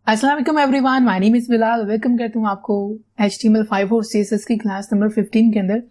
अस्सलाम वालेकुम everyone, my name is Bilal. Welcome करता हूँ आपको HTML5 और CSS की क्लास नंबर 15 के अंदर।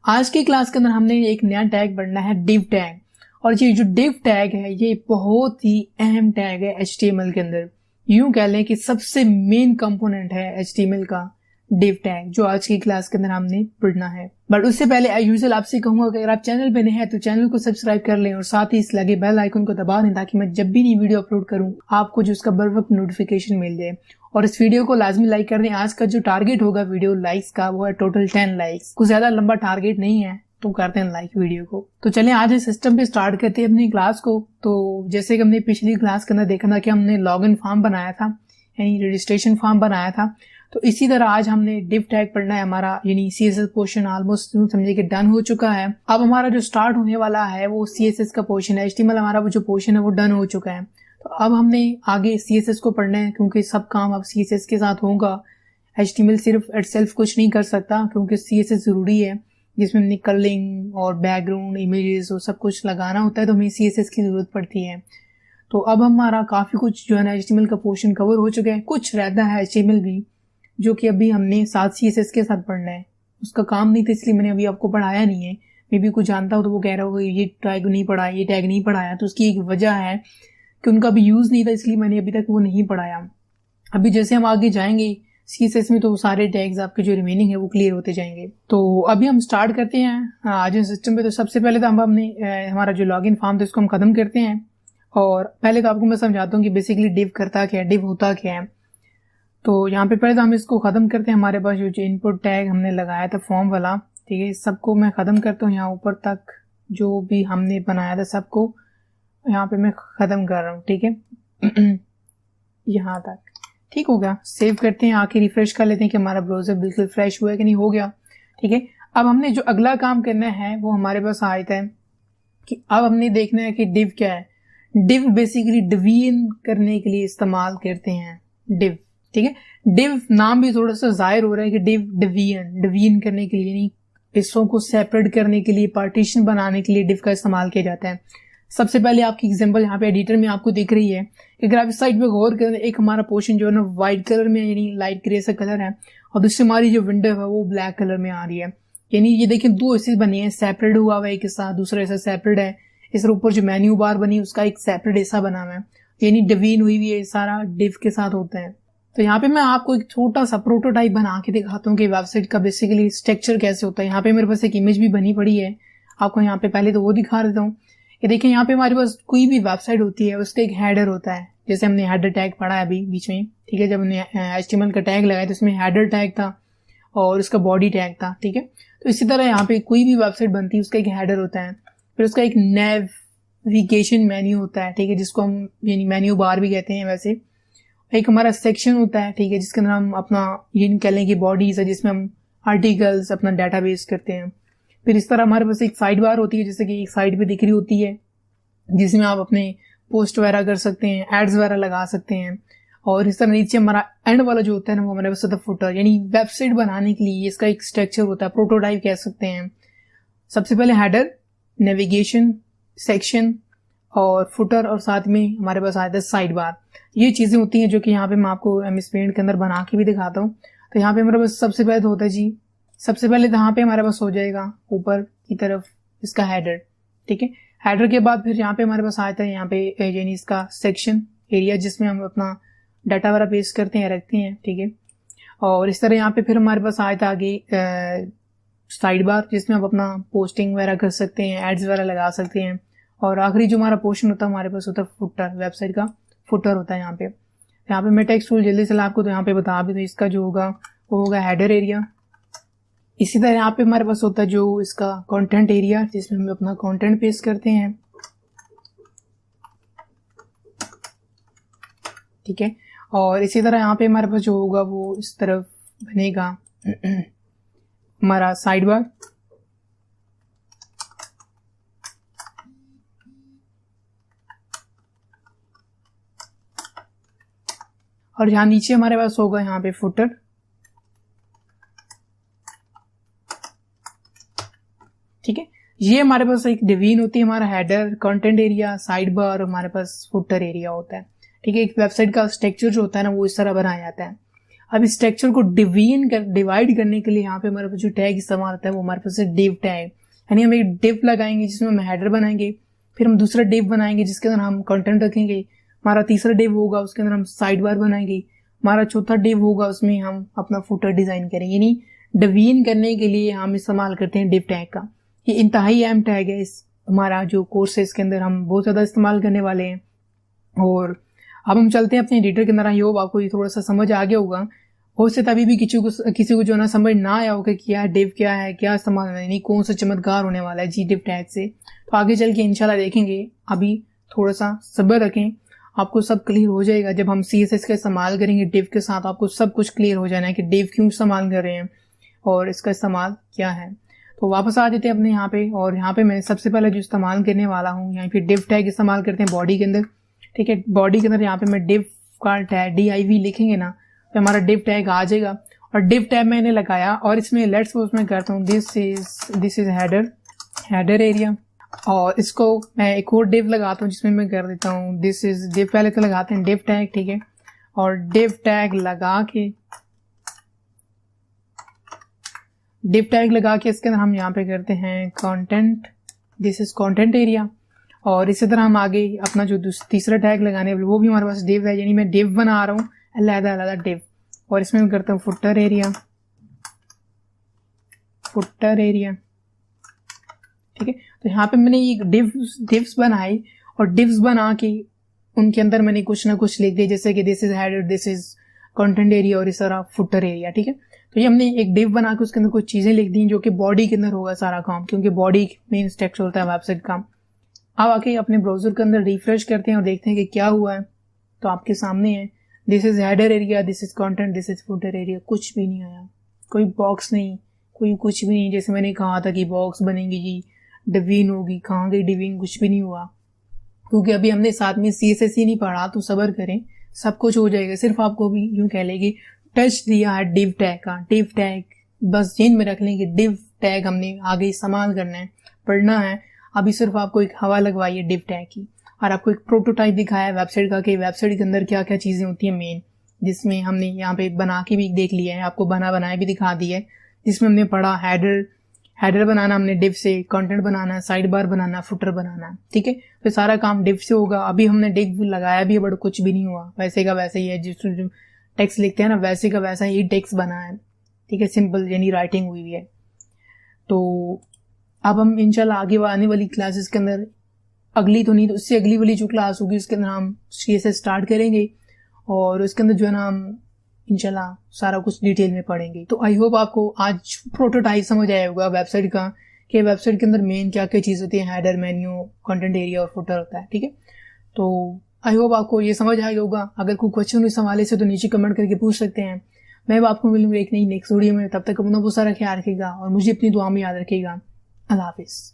आज की क्लास के अंदर हमने एक नया टैग पढ़ना है, div टैग। और ये जो div टैग है ये बहुत ही अहम टैग है HTML के अंदर। यूं कह लें कि सबसे मेन कंपोनेंट है HTML का div टैग, जो आज की क्लास के अंदर हमने पढ़ना है। बट उससे पहले एज यूजुअल आपसे कहूंगा कि अगर आप चैनल पे नए हैं तो चैनल को सब्सक्राइब कर लें और साथ ही इस लगे बेल आइकन को दबा दें ताकि मैं जब भी नई वीडियो अपलोड करूं आपको जो उसका बर वक्त नोटिफिकेशन मिल जाए। और इस वीडियो को लाजमी लाइक कर दें। आज का जो टारगेट होगा वीडियो लाइक्स का वो है टोटल 10 लाइक्स। कुछ ज्यादा लंबा टारगेट नहीं है तो करते हैं लाइक वीडियो को। तो चलें आज इस सिस्टम पे स्टार्ट करते हैं अपनी क्लास को। तो जैसे कि हमने पिछली क्लास के अंदर देखा था कि हमने लॉगिन फॉर्म बनाया था, यानी रजिस्ट्रेशन फॉर्म बनाया था। तो इसी तरह आज हमने div टैग पढ़ना है। हमारा यानी CSS पोर्शन ऑलमोस्ट समझिए कि डन हो चुका है। अब हमारा जो स्टार्ट होने वाला है वो CSS का पोर्शन है। HTML हमारा वो जो पोर्शन है वो डन हो चुका है। तो अब हमने आगे CSS को पढ़ना है, क्योंकि सब काम अब CSS के साथ होगा। HTML सिर्फ इटसेल्फ कुछ नहीं कर सकता, क्योंकि CSS जरूरी है जिसमें हमने कलरिंग और बैकग्राउंड इमेजेस और सब कुछ लगाना होता है, तो हमें CSS की जरूरत पड़ती है। तो अब हमारा काफी कुछ जो है ना HTML का पोर्शन कवर हो चुका है। कुछ रहता है HTML भी जो कि अभी हमने साथ CSS के साथ पढ़ना है। उसका काम नहीं था इसलिए मैंने अभी आपको पढ़ाया नहीं है। मे भी कुछ जानता हो तो वो कह रहा होगा ये टैग नहीं पढ़ाया, ये टैग नहीं पढ़ाया। तो उसकी एक वजह है कि उनका अभी यूज नहीं था, इसलिए मैंने अभी तक वो नहीं पढ़ाया। अभी जैसे हम आगे जाएंगे CSS में तो सारे टैग्स आपके जो रिमेनिंग है वो क्लियर होते जाएंगे। तो अभी हम स्टार्ट करते हैं आज इस सिस्टम पे। तो सबसे पहले तो हमने हमारा जो लॉगिन फॉर्म था उसको हम खत्म करते हैं। और पहले तो आपको मैं समझाता हूँ कि बेसिकली div करता क्या है, div होता क्या है। तो यहाँ पे पहले तो हम इसको खत्म करते हैं। हमारे पास जो इनपुट टैग हमने लगाया था फॉर्म वाला, ठीक है, सबको मैं खत्म करता हूँ। यहाँ ऊपर तक जो भी हमने बनाया था सबको यहाँ पे मैं खत्म कर रहा हूँ, ठीक है। यहाँ तक ठीक हो गया। सेव करते हैं, आके रिफ्रेश कर लेते हैं कि हमारा ब्राउजर बिल्कुल फ्रेश हुआ है कि नहीं। हो गया, ठीक है। अब हमने जो अगला काम करना है वो हमारे पास आया है कि अब हमने देखना है कि div क्या है। div बेसिकली डिवीजन करने के लिए इस्तेमाल करते हैं div, ठीक है। div नाम भी थोड़ा सा जाहिर हो रहा है कि div डिवीजन करने के लिए, यानी हिस्सों को सेपरेट करने के लिए, पार्टीशन बनाने के लिए div का इस्तेमाल किया जाता है। सबसे पहले आपकी एग्जांपल यहाँ पे एडिटर में आपको दिख रही है। अगर आप इस साइड पे गौर करें, एक हमारा पोर्शन जो है ना व्हाइट कलर में, यानी लाइट ग्रे सा कलर है, और दूसरी हमारी जो विंडो है वो ब्लैक कलर में आ रही है। यानी ये देखिए दो हिस्से बने हैं, सेपरेट हुआ हुआ है एक हिस्सा, दूसरा हिस्सा सेपरेट है। इस ऊपर जो मेन्यू बार बनी उसका एक सेपरेट हिस्सा बना हुआ है, यानी डिवीजन हुई हुई है। सारा div के साथ होता है। तो यहाँ पे मैं आपको एक छोटा सा प्रोटोटाइप बना के दिखाता हूँ कि वेबसाइट का बेसिकली स्ट्रक्चर कैसे होता है। यहाँ पे मेरे पास एक इमेज भी बनी पड़ी है, आपको यहाँ पे पहले तो वो दिखा देता हूँ। ये देखिए यहाँ पे हमारे पास कोई भी वेबसाइट होती है उसका एक हेडर होता है, जैसे हमने हेडर टैग पढ़ा है अभी बीच में, ठीक है। जब हमने HTML का टैग लगाया तो उसमें हेडर टैग था और उसका बॉडी टैग था, ठीक है। तो इसी तरह यहाँ पे कोई भी वेबसाइट बनती है उसका एक हेडर होता है, फिर उसका एक नेविगेशन मेन्यू होता है, ठीक है, जिसको हम यानी मेन्यू बार भी कहते हैं। वैसे एक हमारा सेक्शन होता है, ठीक है, जिसके अंदर हम अपना ये कह लें कि बॉडीज है जिसमें हम आर्टिकल्स अपना डाटाबेस करते हैं। फिर इस तरह हमारे पास एक साइड बार होती है, जैसे कि एक साइड पे दिख रही होती है, जिसमें आप अपने पोस्ट वगैरह कर सकते हैं, एड्स वगैरह लगा सकते हैं। और इस तरह नीचे हमारा एंड वाला जो होता है ना वो हमारे पास होता है फुटर, यानी वेबसाइट बनाने के लिए इसका एक स्ट्रक्चर होता है, प्रोटोटाइप कह सकते हैं। सबसे पहले हेडर, नेविगेशन, सेक्शन और फुटर, और साथ में हमारे पास आता है साइड बार। ये चीजें होती हैं जो कि यहाँ पे मैं आपको MS पेंट के अंदर बना के भी दिखाता हूँ। तो यहाँ पे हमारे पास सबसे पहले तो होता है जी, सबसे पहले तो यहाँ पे हमारे पास हो जाएगा ऊपर की तरफ इसका हेडर, ठीक है। हेडर के बाद फिर यहाँ पे हमारे पास आता है यहाँ पे यानी इसका सेक्शन एरिया, जिसमें हम अपना डाटा वगैरह पेस्ट करते हैं, रखते हैं, ठीक है। और इस तरह यहाँ पे फिर हमारे पास आता है आगे साइड बार, जिसमें आप अपना पोस्टिंग वगैरह कर सकते हैं, एड्स वगैरह लगा सकते हैं। और आखिरी जो हमारा पोर्शन होता है हमारे पास होता है फुटर, वेबसाइट का फुटर होता है यहाँ पे। यहाँ पे मैं टेक्स्ट टूल जल्दी से आपको तो यहाँ पे बता भी, तो इसका जो होगा वो होगा हेडर एरिया। इसी तरह यहाँ पे हमारे पास होता है जो इसका कंटेंट एरिया, जिसमें हम अपना कंटेंट पेस्ट करते हैं, ठीक है। और इसी तरह यहाँ पे हमारे पास जो होगा वो इस तरफ बनेगा हमारा साइड बार। और यहाँ नीचे हमारे पास होगा यहाँ पे फुटर, ठीक है। ये हमारे पास एक डिवीजन होती है, हमारा header, content area, side bar, हमारे पास फुटर एरिया होता है। ठीक है। एक वेबसाइट का स्ट्रक्चर जो होता है ना वो इस तरह बनाया जाता है। अब इस स्ट्रक्चर को डिवाइड करने के लिए यहाँ पे हमारे पास जो टैग इस्तेमाल होता है वो हमारे पास है div टैग, यानी हम एक div लगाएंगे जिसमें हम हेडर बनाएंगे, फिर हम दूसरा div बनाएंगे जिसके अंदर हम कंटेंट रखेंगे, हमारा तीसरा div होगा उसके अंदर हम साइड बार बनाएंगे, हमारा चौथा div होगा उसमें हम अपना फुटर डिजाइन करेंगे। यानी डिवीजन करने के लिए हम इस्तेमाल करते हैं div टैग का। ये इंतहाई अहम टैग है इस हमारा जो कोर्स है इसके अंदर हम बहुत ज्यादा इस्तेमाल करने वाले हैं। और अब हम चलते हैं अपने एडिटर के अंदर। आई होप आपको ये थोड़ा सा समझ आ गया होगा। हो सकता अभी भी किसी को जो ना समझ ना आया होगा कि क्या div क्या है, क्या इस्तेमाल है, यानी कौन सा चमत्कार होने वाला है जी div टैग से। तो आगे चल के इंशाल्लाह देखेंगे। अभी थोड़ा सा सब्र रखें, आपको सब क्लियर हो जाएगा। जब हम CSS का इस्तेमाल करेंगे div के साथ आपको सब कुछ क्लियर हो जाना है कि div क्यों इस्तेमाल कर रहे हैं और इसका इस्तेमाल क्या है। तो वापस आ जाते हैं अपने यहाँ पे। और यहाँ पे मैं सबसे पहले जो इस्तेमाल करने वाला हूँ, यहाँ पे div टैग इस्तेमाल करते हैं बॉडी के अंदर। ठीक है, बॉडी के अंदर यहाँ पे मैं div का टैग div लिखेंगे ना तो हमारा div टैग आ जाएगा। और div टैग मैंने लगाया और इसमें लेट्स सपोज मैं करता हूँ दिस इज हेडर एरिया, और इसको मैं एक और div लगाता हूँ जिसमें मैं कर देता हूँ दिस इज div। पहले तो लगाते हैं div टैग, ठीक है, और div टैग लगा के इसके अंदर हम यहाँ पे करते हैं content, this is content area. और इसी तरह हम आगे अपना जो तीसरा टैग लगाने वो भी हमारे पास div है, यानी मैं div बना रहा हूँ अलग div। और इसमें मैं करता हूँ फुटर एरिया, ठीक है। तो यहाँ पे मैंने ये divs बनाई और divs बना के उनके अंदर मैंने कुछ ना कुछ लिख दिया, जैसे कि this is header, this is content area और इस तरह फुटर एरिया, ठीक है। तो ये हमने एक div बना के उसके अंदर कुछ चीजें लिख दी जो कि बॉडी के अंदर होगा सारा काम, क्योंकि बॉडी मेन स्ट्रक्चर होता है वेबसाइट का। अब आके अपने ब्राउजर के अंदर रिफ्रेश करते हैं और देखते हैं कि क्या हुआ है। तो आपके सामने है this is header area, this is content, this is footer area. कुछ भी नहीं आया, कोई बॉक्स नहीं, कोई कुछ भी नहीं। जैसे मैंने कहा था कि बॉक्स बनेंगी जी, डिवीजन होगी, कहाँ गई डिवीजन, कुछ भी नहीं हुआ। क्योंकि अभी हमने साथ में CSS ही नहीं पढ़ा, तो सब्र करें, सब कुछ हो जाएगा। सिर्फ आपको भी यूं कह लेगी टच दिया है div टैग का। div टैग बस जेन में रख लें कि div टैग हमने आगे इस्तेमाल करना है, पढ़ना है। अभी सिर्फ आपको एक हवा लगवाई है div टैग की और आपको एक प्रोटोटाइप दिखाया है वेबसाइट का कि वेबसाइट के अंदर क्या क्या चीजें होती हैं मेन, जिसमें हमने यहाँ पे बना के भी देख लिया है, आपको बनाया भी दिखा दिया है। जिसमें हमने पढ़ा हेडर बनाना हमने div से, कंटेंट बनाना, साइड बार बनाना, फुटर बनाना, ठीक है। तो सारा काम div से होगा। अभी हमने div लगाया भी है बट कुछ भी नहीं हुआ, वैसे का वैसे ही है। जिस टेक्स्ट लिखते हैं ना वैसे का वैसा ही टेक्स्ट बना है, ठीक है, सिंपल यानी राइटिंग हुई है। तो अब हम इंशाल्लाह आगे आने वाली क्लासेस के अंदर, अगली तो नहीं तो उससे अगली वाली जो क्लास होगी उसके अंदर हम CSS स्टार्ट करेंगे और उसके अंदर जो है ना हम इंशाल्लाह सारा कुछ डिटेल में पढ़ेंगे। तो आई होप आपको आज प्रोटोटाइप समझ आया होगा वेबसाइट का कि वेबसाइट के अंदर मेन क्या क्या चीज़ होती है, हेडर, मेन्यू, कंटेंट एरिया और फुटर होता है, ठीक है। तो आई होप आपको ये समझ आया होगा। अगर कोई क्वेश्चन इस हवाले से तो नीचे कमेंट करके पूछ सकते हैं। मैं आपको मिलूंगा एक नई नेक्स्ट वीडियो में। तब तक अपना बहुत सारा ख्याल रखिएगा और मुझे अपनी दुआ में याद रखिएगा। अल्लाह हाफिज।